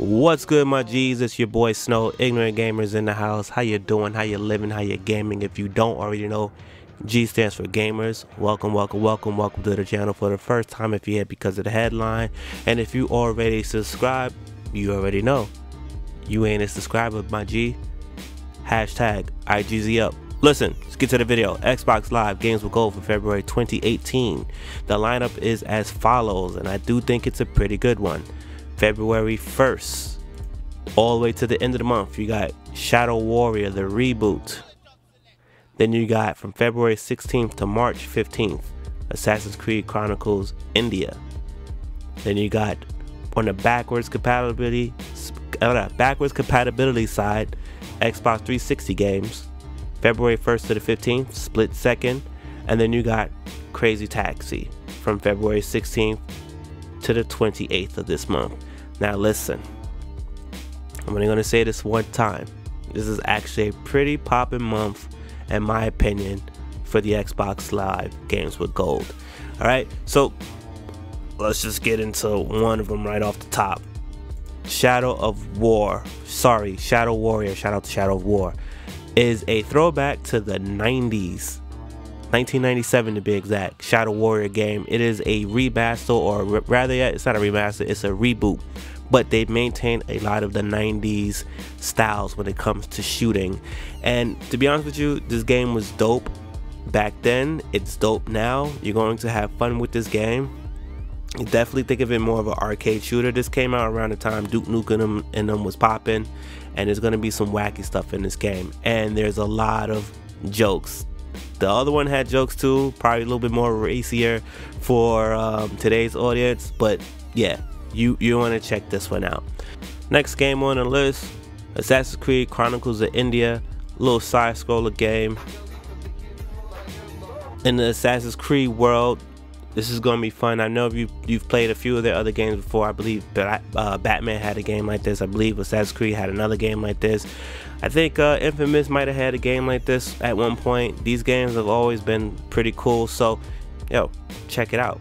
What's good, my G's? It's your boy Snow, Ignorant Gamers in the house. How you doing? How you living? How you gaming? If you don't already know, G stands for Gamers. Welcome to the channel for the first time if you're here because of the headline. And if you already subscribed, you already know. You ain't a subscriber, my G. Hashtag IGZ up. Listen, let's get to the video. Xbox Live Games with Gold for February 2018. The lineup is as follows, and I do think it's a pretty good one. February 1st, all the way to the end of the month, you got Shadow Warrior, the reboot. Then you got from February 16th to March 15th, Assassin's Creed Chronicles India. Then you got on the backwards compatibility side, Xbox 360 games, February 1st to the 15th, Split Second. And then you got Crazy Taxi from February 16th to the 28th of this month. Now listen, I'm only going to say this one time. This is actually a pretty poppin' month, in my opinion, for the Xbox Live Games with Gold. Alright, so let's just get into one of them right off the top. Shadow Warrior, shout out to Shadow of War, is a throwback to the 90s. 1997 to be exact. Shadow Warrior game. It is a remaster, or rather yet, it's not a remaster, it's a reboot, but they maintain a lot of the 90s styles when it comes to shooting. And to be honest with you, this game was dope back then. It's dope now. You're going to have fun with this game. You definitely think of it more of an arcade shooter. This came out around the time Duke Nukem and them was popping, and there's going to be some wacky stuff in this game, and there's a lot of jokes. The other one had jokes too, probably a little bit more racier for today's audience, but yeah, you want to check this one out. Next game on the list, Assassin's Creed Chronicles of India, little side scroller game in the Assassin's Creed world. This is gonna be fun. I know you've played a few of their other games before. I believe Batman had a game like this. I believe Assassin's Creed had another game like this. I think Infamous might have had a game like this at one point. These games have always been pretty cool, so yo, check it out.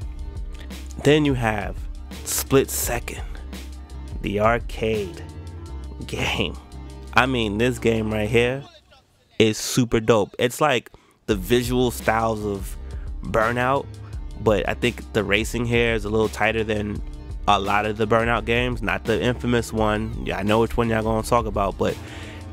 Then you have Split Second, the arcade game. I mean, this game right here is super dope. It's like the visual styles of Burnout, but I think the racing here is a little tighter than a lot of the Burnout games. Not the Infamous one. Yeah, I know which one y'all gonna talk about, but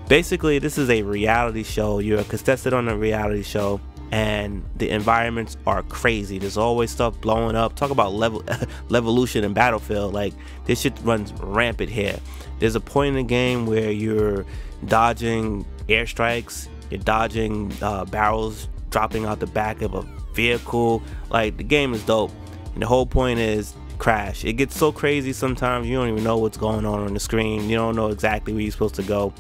basically this is a reality show. You're a contestant on a reality show, and the environments are crazy. There's always stuff blowing up. Talk about levolution in Battlefield. Like, this shit runs rampant here. There's a point in the game where you're dodging airstrikes, you're dodging barrels dropping out the back of a vehicle. Like, the game is dope, and the whole point is crash. It gets so crazy sometimes you don't even know what's going on the screen. You don't know exactly where you're supposed to go.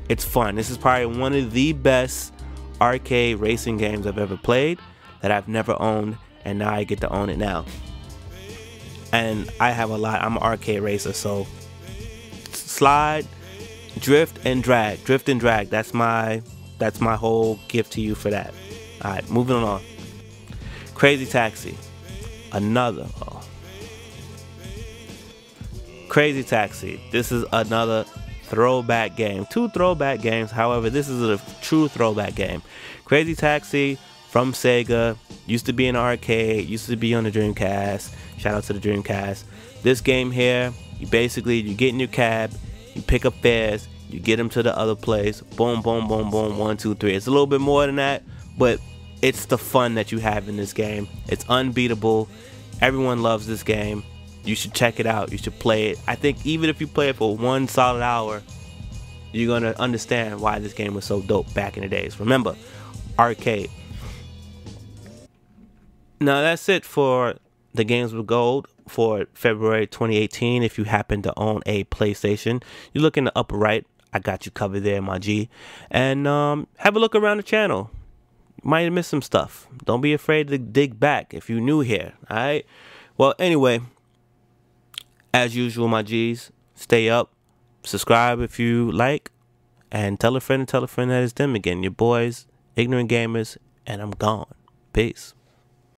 It's fun. This is probably one of the best arcade racing games I've ever played, that I've never owned, and now I get to own it now. And I have a lot. I'm an arcade racer, so slide, drift and drag. That's my whole gift to you for that. All right, moving on. Crazy Taxi, Crazy Taxi. This is another throwback game. Two throwback games, however, this is a true throwback game. Crazy Taxi from Sega, used to be in an arcade, used to be on the Dreamcast. Shout out to the Dreamcast. This game here, you get in your cab, you pick up fares, you get them to the other place. Boom, boom, boom, boom. 1, 2, 3. It's a little bit more than that, but it's the fun that you have in this game. It's unbeatable. Everyone loves this game. You should check it out. You should play it. I think even if you play it for 1 solid hour, you're gonna understand why this game was so dope back in the days. Remember, arcade. Now that's it for the Games with Gold for February 2018. If you happen to own a PlayStation, you look in the upper right. I got you covered there, my G. And have a look around the channel. You might have missed some stuff. Don't be afraid to dig back if you're new here. Alright? Well, anyway, as usual, my G's, stay up, subscribe if you like, and tell a friend that it's them again. Your boys, Ignorant Gamers, and I'm gone. Peace.